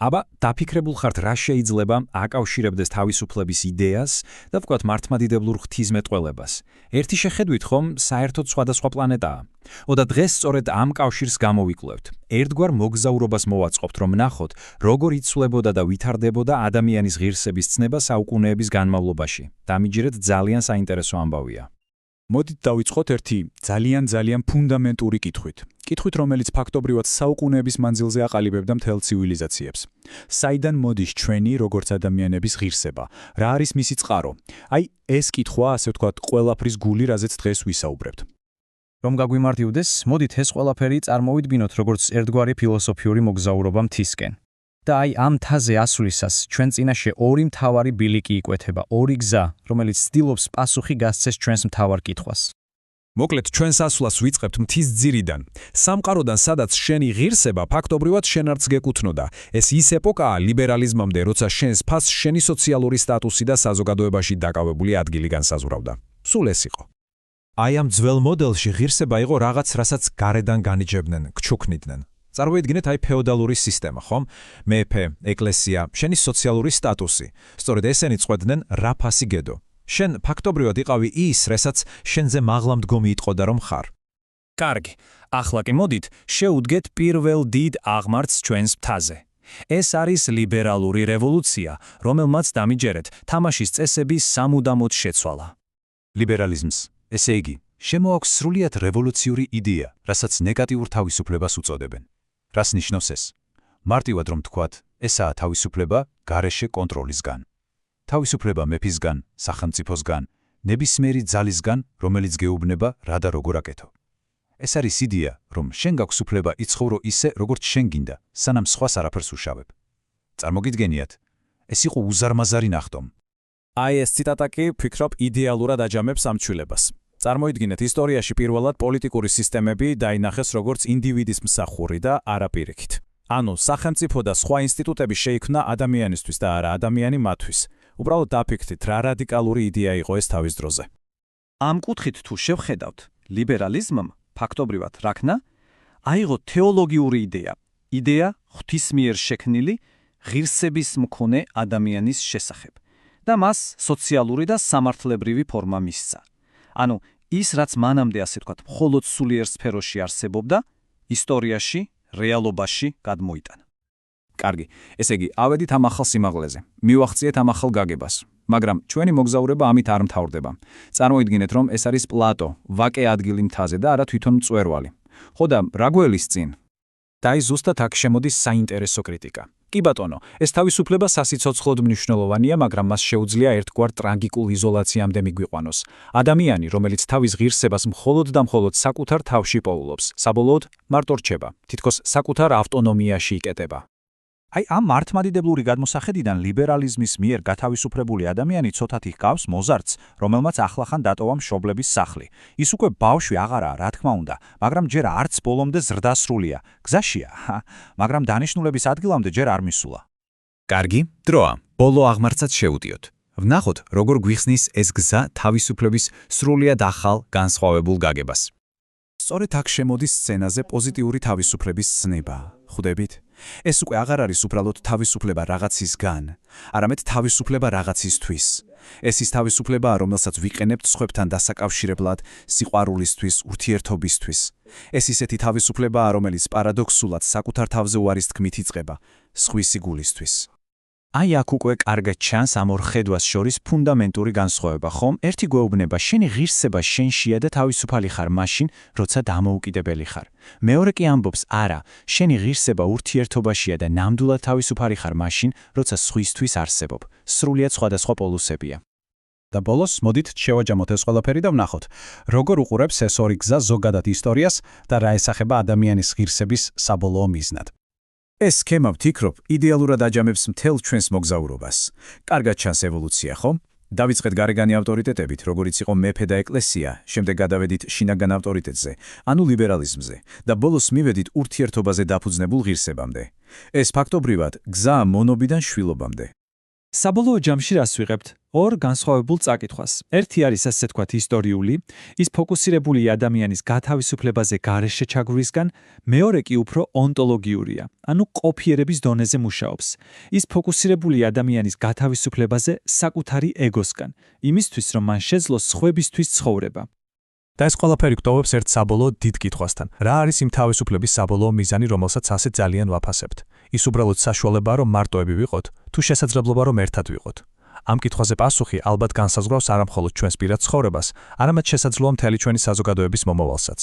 აბა დაფიქრებულ ხართ რა შეიძლება აკავშირებდეს თავისუფლების იდეას და ვთქვათ მართლმადიდებლურ ღვთისმეტყველებას. ერთი შეხედვით ხომ საერთოდ სხვადასხვა პლანეტაა. და დღეს სწორედ ამ კავშირს გამოვიკვლევთ. ერთგვარ მოგზაურობას მოვაწყობთ, რომ ნახოთ, როგორ იცვლებოდა და ვითარდებოდა ადამიანის ღირსების ცნება საუკუნეების განმავლობაში. დამიჯერეთ ძალიან საინტერესო ამბავია. მოდით დავიწყოთ ერთი ძალიან ფუნდამენტური კითხვით. კითხვით, რომელიც ფაქტობრივად საუკუნეების მანძილზე აყალიბებდა მთელ ცივილიზაციებს. საიდან მოდის ჩვენი, როგორც ადამიანების ღირსება? რა არის მისი წყარო? აი, ეს კითხვა, ასე ვთქვათ, ყველაფრის გული, რაზეც დღეს ვისაუბრებთ. რომ გაგვიმარტივდეს, მოდით ეს ყველაფერი წარმოვიდგინოთ, როგორც ერთგვარი ფილოსოფიური მოგზაურობა მთისკენ. და აი ამ მთაზე ასვლისას ჩვენ წინაშე ორი მთავარი ბილიკი იკვეთება, ორი გზა, რომელიც ცდილობს პასუხი გასცეს ჩვენს მთავარ კითხვას. მოკლედ, ჩვენს ასვლას ვიწყებთ მთის ძირიდან, სამყაროდან, სადაც შენი ღირსება ფაქტობრივად შენ არც გეკუთვნოდა. ეს ის ეპოქაა ლიბერალიზმამდე, როცა შენს ფასს შენი სოციალური სტატუსი და საზოგადოებაში დაკავებული ადგილი განსაზღვრავდა. სულ ეს იყო. აი ამ ძველ მოდელში ღირსება იყო რაღაც, რასაც გარედან განიჯებდნენ, გჩუქნიდნენ. წარმოიდგინეთ აი ფეოდალური სისტემა, ხომ? მეფე, ეკლესია, შენი სოციალური სტატუსი. სწორედ ესენი წყვეტდნენ რა ფასი გედო. შენ ფაქტობრივად იყავი ის, რასაც შენზე მაღლა მდგომი იტყოდა რომ ხარ. კარგი, ახლა კი მოდით შევუდგეთ პირველ დიდ აღმართს ჩვენს მთაზე. ეს არის ლიბერალური რევოლუცია, რომელმაც დამიჯერეთ თამაშის წესები სამუდამოდ შეცვალა. ლიბერალიზმს, ესე იგი, შემოაქვს სრულიად რევოლუციური იდეა, რასაც ნეგატიურ თავისუფლებას უწოდებენ. რას ნიშნავს ეს? მარტივად რომ თქვათ, ესაა თავისუფლება გარეშე კონტროლისგან. თავისუფლება მეფისგან, სახელმწიფოსგან, ნებისმიერი ძალისგან, რომელიც გეუბნება რა და როგორ აკეთო. ეს არის იდეა, რომ შენ გაქვს უფლება იცხოვრო ისე, როგორც შენ გინდა, სანამ სხვას არაფერს უშავებ. წარმოგიდგენიათ, ეს იყო უზარმაზარი ნახტომი. აი ეს ციტატა კი ვფიქრობ იდეალურად აჯამებს ამ ცვლილებას. წარმოიდგინეთ, ისტორიაში პირველად პოლიტიკური სისტემები დაინახეს როგორც ინდივიდის მსახური და არა პირიქით. ანუ სახელმწიფო და სხვა ინსტიტუტები შეიქმნა ადამიანისთვის და არა ადამიანი მათთვის. უბრალოდ დაფიქრდით, რა რადიკალური იდეა იყო ეს თავის დროზე. ამ კუთხით თუ შევხედავთ, ლიბერალიზმმა ფაქტობრივად რაკნა აიღო თეოლოგიური იდეა ღვთის მიერ შექმნილი ღირსების მქონე ადამიანის შესახებ და მას სოციალური და სამართლებრივი ფორმა მისცა. ანუ ის, რაც მანამდე, ასე ვთქვათ, მხოლოდ სულიერ სფეროში არსებობდა, ისტორიაში, რეალობაში გადმოიტანა. კარგი, ესე იგი, ავედით ამ ახალ სიმაღლეზე. მივახციეთ ამ ახალ გაგებას. მაგრამ ჩვენი მოგზაურობა ამით არ მთავრდება. წარმოიდგინეთ, რომ ეს არის პლატო, ვაკე ადგილი მთაზე და არა თვითონ მწვერვალი. ხო და რა გველის წინ? და აი ზუსტად აქ შემოდის საინტერესო კრიტიკა. კი ბატონო, ეს თავისუფლება სასიცოცხლოდ მნიშვნელოვანია, მაგრამ მას შეუძლია ერთგვარ ტრაგიკულ იზოლაციამდე მიგვიყვანოს. ადამიანი, რომელიც თავის ღირსებას მხოლოდ და მხოლოდ საკუთარ თავში პოულობს, საბოლოოდ მარტო რჩება, თითქოს საკუთარ ავტონომიაში იკეტება. აი ამ მართლმადიდებლური გადმოსახედიდან ლიბერალიზმის მიერ გათავისუფლებული ადამიანი ცოტათი ჰგავს მოზარდს, რომელმაც ახლახან დატოვა მშობლების სახლი. ის უკვე ბავშვი აღარაა, რა თქმა უნდა, მაგრამ ჯერ არც ბოლომდე ზრდასრულია. გზაშია, მაგრამ დანიშნულების ადგილამდე ჯერ არ მისულა. კარგი, დროა. ბოლო აღმართსაც შევუდიოთ. ვნახოთ, როგორ გვიხსნის ეს გზა თავისუფლების სრულიად ახალ განსხვავებულ გაგებას. სწორედ აქ შემოდის სცენაზე პოზიტიური თავისუფლების ცნება. ხვდებით? ეს უკვე აღარ არის უბრალოდ თავისუფლება რაღაცისგან, არამედ თავისუფლება რაღაცისთვის. ეს ის თავისუფლებაა, რომელსაც ვიყენებთ სხვებთან დასაკავშირებლად, სიყვარულისთვის, ურთიერთობისთვის. ეს ისეთი თავისუფლებაა, რომელიც პარადოქსულად საკუთარ თავზე უარის თქმით იწყება, სხვისი გულისთვის. აი აქ უკვე კარგად ჩანს ამ ორ ხედვას შორის ფუნდამენტური განსხვავება, ხომ? ერთი გვეუბნება, შენი ღირსება შენშია და თავისუფალი ხარ მაშინ, როცა დამოუკიდებელი ხარ. მეორე კი ამბობს, არა, შენი ღირსება ურთიერთობაშია და ნამდვილად თავისუფალი ხარ მაშინ, როცა სხვისთვის არსებობ. სრულიად სხვადასხვა პოლუსებია. და ბოლოს მოდით შევაჯამოთ ეს ყველაფერი და ვნახოთ, როგორ უყურებს ეს ორი გზა ზოგადად ისტორიას და რა ესახება ადამიანის ღირსების საბოლოო მიზნად. ეს სქემა ვფიქრობ, იდეალურად აჯამებს მთელ ჩვენს მოგზაურობას. კარგად ჩანს ევოლუცია, ხო? დავიწყეთ გარეგანი ავტორიტეტებით, როგორიც იყო მეფე და ეკლესია, შემდეგ გადავედით შინაგან ავტორიტეტზე, ანუ ლიბერალიზმზე, და ბოლოს მივედით ურთიერთობაზე დაფუძნებულ ღირსებამდე. ეს ფაქტობრივად გზაა მონობიდან შვილობამდე. საბოლოო ჯამში რას ვიღებთ? ორ განსხვავებულ წაკითხვას. ერთი არის ასე თქვათ ისტორიული, ის ფოკუსირებულია ადამიანის გათავისუფლებაზე გარეშე ჩაგვრისგან, მეორე კი უფრო ონტოლოგიურია, ანუ ყოფიერების დონეზე მუშაობს. ის ფოკუსირებულია ადამიანის გათავისუფლებაზე საკუთარი ეგოსგან, იმისთვის რომ მან შეძლოს სხვებისთვის ცხოვრება. და ეს ყველაფერი გვტოვებს ერთ საბოლოო დიდ კითხვასთან. რა არის იმ თავისუფლების საბოლოო მიზანი, რომელსაც ასე ძალიან ვაფასებთ? ის უბრალოდ საშუალებაა, რომ მარტოები ვიყოთ, თუ შესაძლებლობა, რომ ერთად ვიყოთ? ამ კითხვაზე პასუხი ალბათ განსაზღვრავს არა მხოლოდ ჩვენს პირად ცხოვრებას, არამედ შესაძლოა მთელი ჩვენი საზოგადოების მომავალსაც.